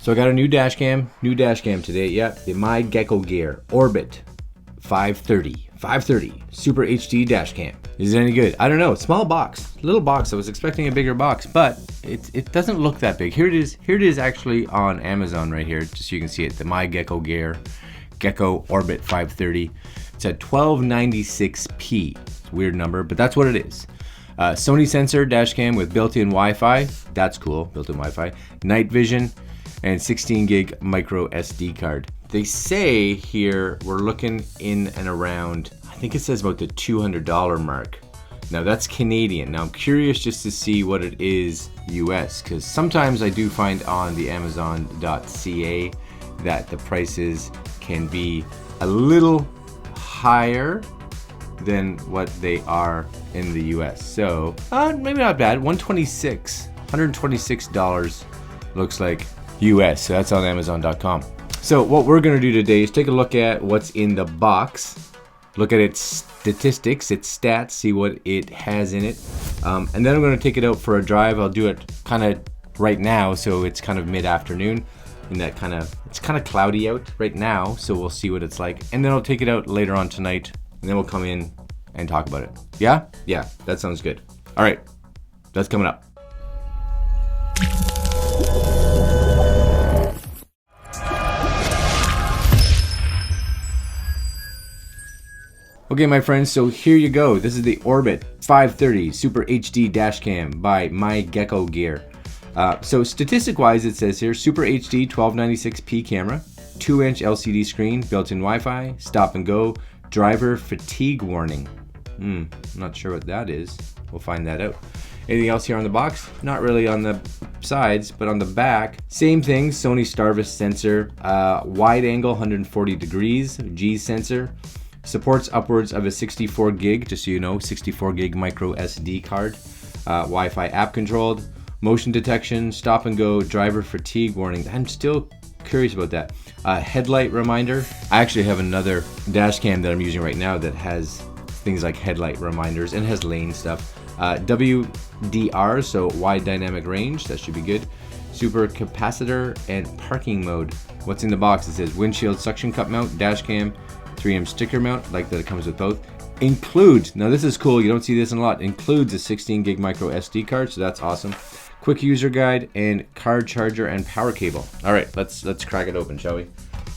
So I got a new dash cam today. Yep, the myGEKOgear Orbit 530 Super HD dash cam. Is it any good? I don't know. Small box, little box. I was expecting a bigger box, but it doesn't look that big. Here it is. Here it is actually on Amazon right here, just so you can see it. The myGEKOgear Geko Orbit 530. It's at 1296p. It's a weird number, but that's what it is. Sony sensor dash cam with built-in Wi-Fi. That's cool. Built-in Wi-Fi. Night vision. And 16 gig micro SD card. They say here we're looking in and around, I think it says about the $200 mark. Now that's Canadian. Now I'm curious just to see what it is US, because sometimes I do find on the Amazon.ca that the prices can be a little higher than what they are in the US. So maybe not bad. $126 looks like US, so that's on Amazon.com. So what we're gonna do today is take a look at what's in the box, look at its statistics, its stats, see what it has in it, and then I'm gonna take it out for a drive. I'll do it kind of right now, so it's kind of mid-afternoon, and it's kind of cloudy out right now, so we'll see what it's like, and then I'll take it out later on tonight, and then we'll come in and talk about it. Yeah, that sounds good. All right, that's coming up. Okay, my friends, so here you go. This is the Orbit 530 Super HD dash cam by myGEKOgear. So statistic-wise, it says here, Super HD 1296p camera, 2-inch LCD screen, built-in Wi-Fi, stop and go, driver fatigue warning. I'm not sure what that is. We'll find that out. Anything else here on the box? Not really on the sides, but on the back, same thing. Sony Starvis sensor, wide angle 140 degrees, G sensor. Supports upwards of a 64 gig, just so you know, 64 gig micro SD card. Wi-Fi app controlled, motion detection, stop and go, driver fatigue warning. I'm still curious about that. Headlight reminder. I actually have another dash cam that I'm using right now that has things like headlight reminders and has lane stuff. WDR, so wide dynamic range, that should be good. Super capacitor and parking mode. What's in the box? It says windshield suction cup mount, dash cam, 3M sticker mount, like that it comes with both. Includes, now this is cool, you don't see this in a lot, includes a 16 gig micro SD card, so that's awesome. Quick user guide and card charger and power cable. All right, let's crack it open, shall we?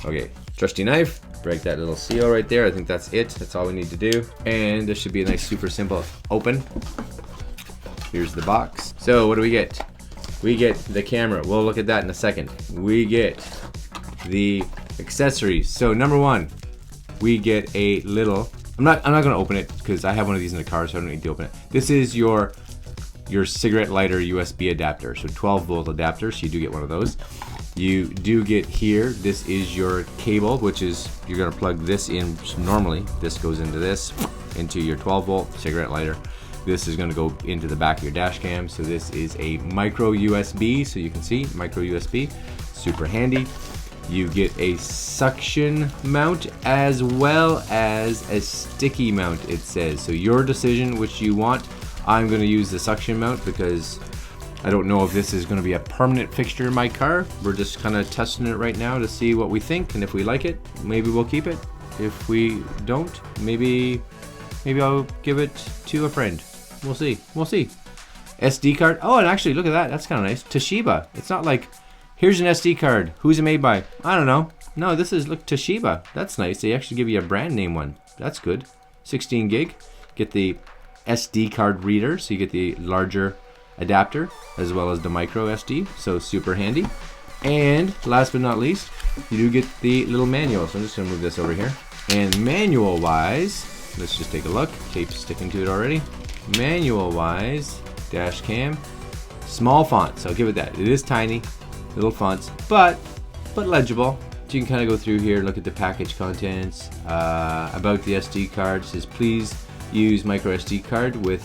Okay, trusty knife, break that little seal right there. I think that's it, that's all we need to do. And this should be a nice, super simple open. Here's the box. So what do we get? We get the camera, we'll look at that in a second. We get the accessories. So number one, we get a little, I'm not gonna open it because I have one of these in the car, so I don't need to open it. This is your cigarette lighter USB adapter, so 12 volt adapter, so you do get one of those. You do get here, this is your cable, which is, you're gonna plug this in normally. This goes into this, into your 12 volt cigarette lighter. This is gonna go into the back of your dash cam. So this is a micro USB, so you can see, micro USB, super handy. You get a suction mount as well as a sticky mount, it says. So your decision which you want. I'm going to use the suction mount because I don't know if this is going to be a permanent fixture in my car. We're just kind of testing it right now to see what we think, and if we like it, maybe we'll keep it. If we don't, maybe I'll give it to a friend. We'll see. SD card. Oh, and actually, look at that. That's kind of nice. Toshiba. It's not like, here's an SD card. Who's it made by? I don't know. No, this is, look, Toshiba. That's nice. They actually give you a brand name one. That's good. 16 gig. Get the SD card reader, so you get the larger adapter as well as the micro SD. So super handy. And last but not least, you do get the little manual. So I'm just going to move this over here. And manual wise, let's just take a look. Tape's sticking to it already. Manual wise, dash cam, small font. So I'll give it that. It is tiny. Little fonts, but legible. So you can kind of go through here, look at the package contents, about the SD card. It says please use micro SD card with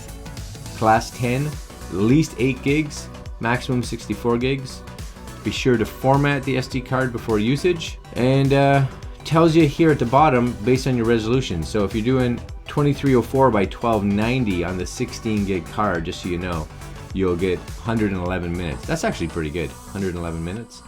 class 10, at least 8 gigs, maximum 64 gigs. Be sure to format the SD card before usage, and tells you here at the bottom based on your resolution. So if you're doing 2304 by 1290 on the 16 gig card, just so you know, you'll get 111 minutes. That's actually pretty good, 111 minutes.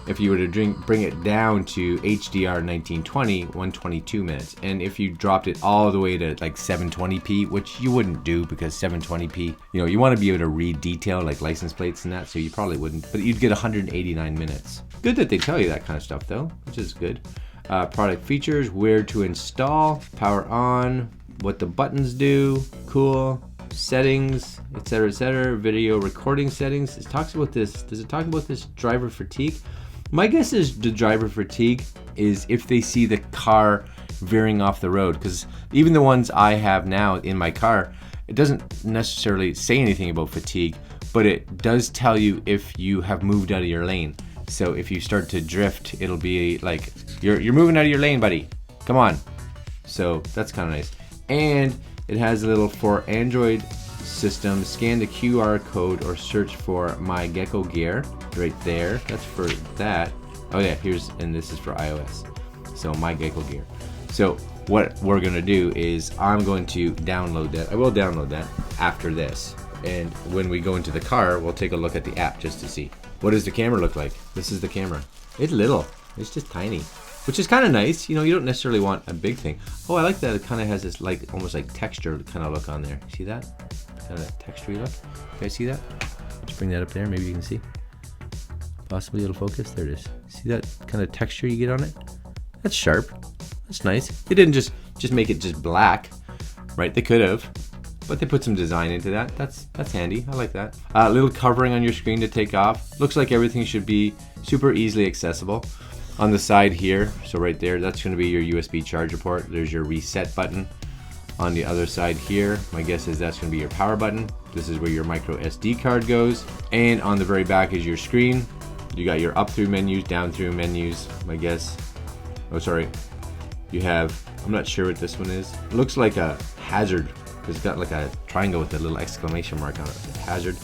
If you were to bring it down to HDR 1920, 122 minutes. And if you dropped it all the way to like 720p, which you wouldn't do because 720p, you know, you want to be able to read detail like license plates and that, so you probably wouldn't, but you'd get 189 minutes. Good that they tell you that kind of stuff though, which is good. Product features, where to install, power on, what the buttons do, cool. Settings, etc., video recording settings. It talks about this. Does it talk about this driver fatigue? My guess is the driver fatigue is if they see the car veering off the road, because even the ones I have now in my car, it doesn't necessarily say anything about fatigue, but it does tell you if you have moved out of your lane. So if you start to drift, it'll be like, you're moving out of your lane, buddy. Come on. So that's kind of nice. And it has a little for Android system, scan the QR code or search for myGEKOgear right there. That's for that. Oh yeah, and this is for iOS. So myGEKOgear. So what we're gonna do is I'm going to download that. I will download that after this. And when we go into the car, we'll take a look at the app just to see. What does the camera look like? This is the camera. It's little, it's just tiny. Which is kind of nice, you know, you don't necessarily want a big thing. Oh, I like that it kind of has this like, almost like texture kind of look on there. See that? Kind of texture look. You guys see that? Let's bring that up there, maybe you can see. Possibly it'll focus, there it is. See that kind of texture you get on it? That's sharp, that's nice. They didn't just make it just black, right? They could have, but they put some design into that. That's handy, I like that. A little covering on your screen to take off. Looks like everything should be super easily accessible. On the side here, so right there, that's going to be your USB charger port. There's your reset button. On the other side here, my guess is that's going to be your power button. This is where your micro SD card goes. And on the very back is your screen. You got your up through menus, down through menus, my guess. Oh, sorry. You have, I'm not sure what this one is. It looks like a hazard because it's got like a triangle with a little exclamation mark on it. Hazard.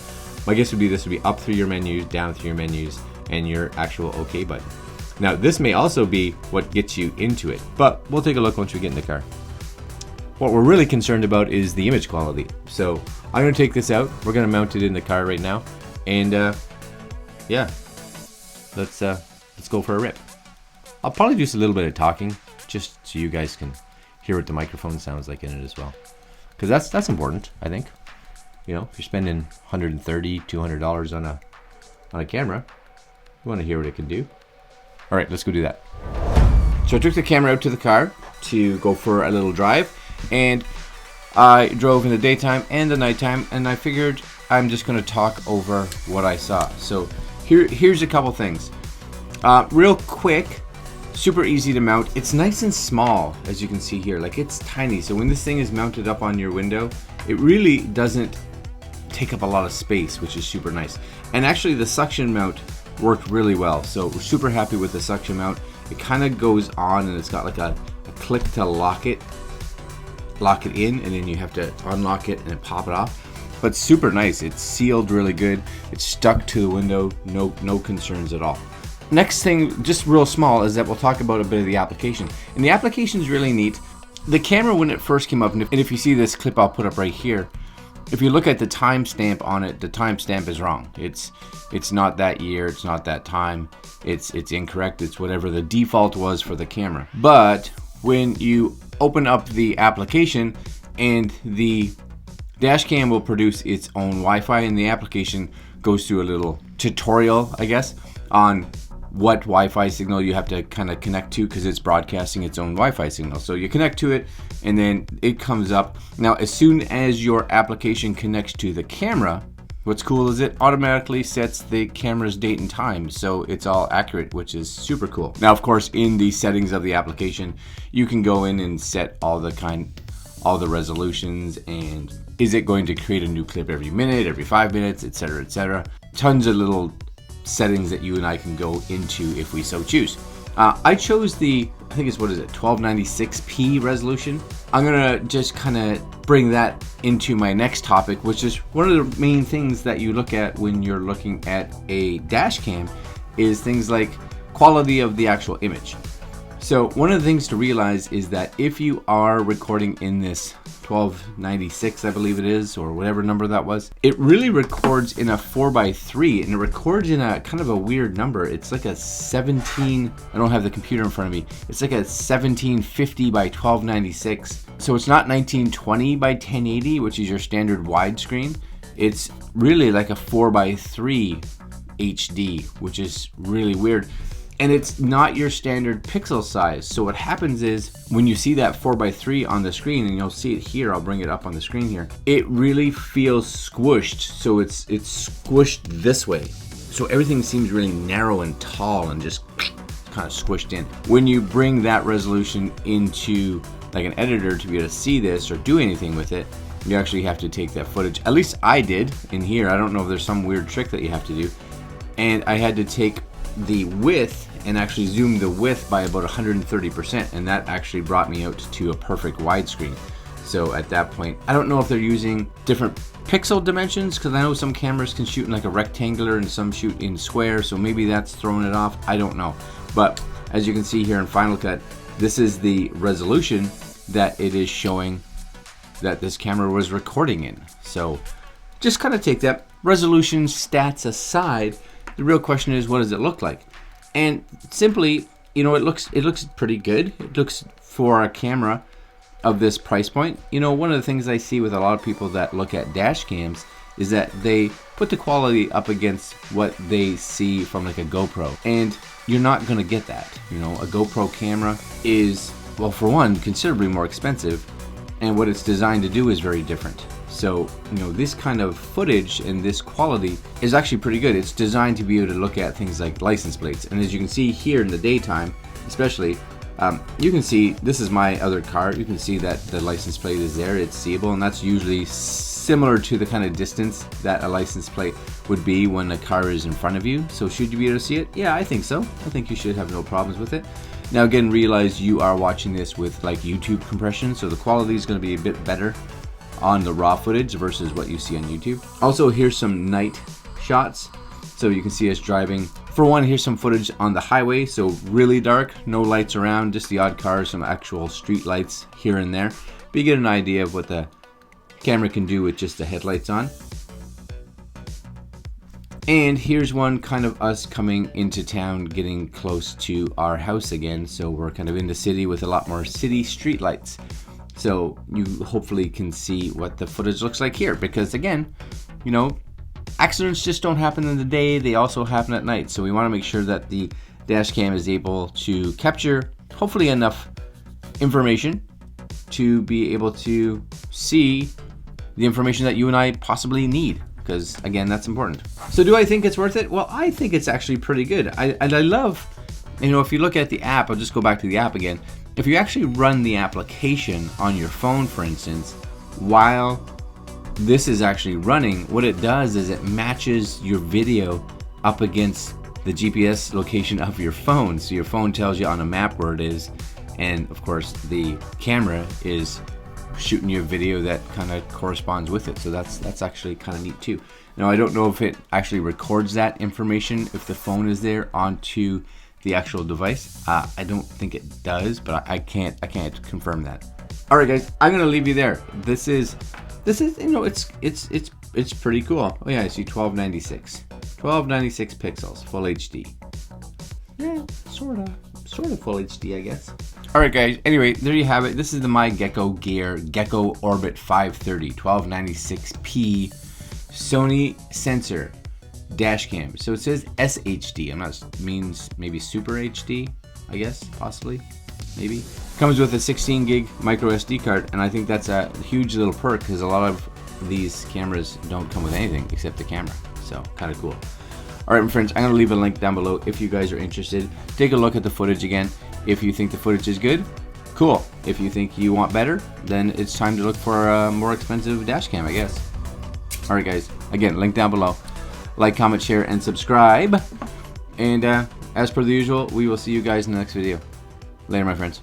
My guess would be this would be up through your menus, down through your menus, and your actual OK button. Now this may also be what gets you into it, but we'll take a look once we get in the car. What we're really concerned about is the image quality. So I'm gonna take this out. We're gonna mount it in the car right now, and yeah, let's go for a rip. I'll probably do just a little bit of talking, just so you guys can hear what the microphone sounds like in it as well, because that's important, I think. You know, if you're spending $130, $200 on a camera, you want to hear what it can do. All right, let's go do that. So I took the camera out to the car to go for a little drive, and I drove in the daytime and the nighttime, and I figured I'm just going to talk over what I saw. So here's a couple things. Real quick, super easy to mount. It's nice and small, as you can see here. Like, it's tiny. So when this thing is mounted up on your window, it really doesn't take up a lot of space, which is super nice. And actually the suction mount worked really well, so we're super happy with the suction mount. It kind of goes on, and it's got like a click to lock it in, and then you have to unlock it and then pop it off. But super nice. It's sealed really good. It's stuck to the window. No concerns at all. Next thing, just real small, is that we'll talk about a bit of the application. And the application is really neat. The camera, when it first came up, and if you see this clip I'll put up right here, if you look at the timestamp on it, the timestamp is wrong. It's not that year, it's not that time, it's incorrect, it's whatever the default was for the camera. But when you open up the application, and the Dashcam will produce its own Wi-Fi, and the application goes through a little tutorial, I guess, on what Wi-Fi signal you have to kind of connect to, because it's broadcasting its own Wi-Fi signal. So you connect to it, and then it comes up. Now, as soon as your application connects to the camera, what's cool is it automatically sets the camera's date and time, so it's all accurate, which is super cool. Now, of course, in the settings of the application, you can go in and set all the resolutions, and is it going to create a new clip every minute, every 5 minutes, etc., etc. Tons of little settings that you and I can go into if we so choose. I chose the, I think it's, 1296p resolution. I'm gonna just kind of bring that into my next topic, which is one of the main things that you look at when you're looking at a dash cam, is things like quality of the actual image. So one of the things to realize is that if you are recording in this 1296, I believe it is, or whatever number that was. It really records in a 4:3, and it records in a kind of a weird number. It's like a 17, I don't have the computer in front of me. It's like a 1750 by 1296. So it's not 1920 by 1080, which is your standard widescreen. It's really like a 4:3 HD, which is really weird. And it's not your standard pixel size. So what happens is when you see that 4:3 on the screen, and you'll see it here, I'll bring it up on the screen here, it really feels squished. So it's squished this way. So everything seems really narrow and tall and just kind of squished in. When you bring that resolution into like an editor to be able to see this or do anything with it, you actually have to take that footage. At least I did in here. I don't know if there's some weird trick that you have to do. And I had to take the width and actually zoom the width by about 130%, and that actually brought me out to a perfect widescreen. So at that point, I don't know if they're using different pixel dimensions, because I know some cameras can shoot in like a rectangular and some shoot in square, so maybe that's throwing it off. I don't know. But as you can see here in Final Cut, this is the resolution that it is showing that this camera was recording in. So just kind of take that. Resolution stats aside, the real question is, what does it look like? And simply, you know, it looks pretty good. It looks, for a camera of this price point. You know, one of the things I see with a lot of people that look at dash cams is that they put the quality up against what they see from like a GoPro, and you're not gonna get that. You know, a GoPro camera is, well, for one, considerably more expensive, and what it's designed to do is very different. So, you know, this kind of footage and this quality is actually pretty good. It's designed to be able to look at things like license plates. And as you can see here in the daytime, especially, you can see, this is my other car. You can see that the license plate is there. It's seeable, and that's usually similar to the kind of distance that a license plate would be when a car is in front of you. So should you be able to see it? Yeah, I think so. I think you should have no problems with it. Now again, realize you are watching this with like YouTube compression, so the quality is going to be a bit better on the raw footage versus what you see on YouTube. Also, here's some night shots, so you can see us driving. For one, here's some footage on the highway, so really dark, no lights around, just the odd cars, some actual street lights here and there. But you get an idea of what the camera can do with just the headlights on. And here's one kind of us coming into town, getting close to our house again. So we're kind of in the city with a lot more city street lights. So you hopefully can see what the footage looks like here, because again, you know, accidents just don't happen in the day, they also happen at night. So we want to make sure that the dash cam is able to capture hopefully enough information to be able to see the information that you and I possibly need, because again, that's important. So do I think it's worth it? Well, I think it's actually pretty good. I love, you know, if you look at the app, I'll just go back to the app again. If you actually run the application on your phone, for instance, while this is actually running, what it does is it matches your video up against the GPS location of your phone. So your phone tells you on a map where it is, and of course the camera is shooting you a video that kind of corresponds with it. So that's actually kind of neat too. Now I don't know if it actually records that information if the phone is there onto the actual device. I don't think it does, but I can't confirm that. All right, guys, I'm gonna leave you there. This is you know, it's pretty cool. Oh yeah, I see 1296 pixels, full HD. Yeah, sort of full HD, I guess. All right, guys. Anyway, there you have it. This is the myGEKOgear Geko Orbit 530 1296p Sony sensor dash cam. So it says SHD. I'm not, means maybe Super HD, I guess, possibly, maybe. Comes with a 16 gig micro SD card, and I think that's a huge little perk because a lot of these cameras don't come with anything except the camera. So kind of cool. All right, my friends, I'm gonna leave a link down below if you guys are interested. Take a look at the footage again. If you think the footage is good, cool. If you think you want better, then it's time to look for a more expensive dash cam, I guess. All right, guys, again, link down below. Like, comment, share, and subscribe. And as per the usual, we will see you guys in the next video. Later, my friends.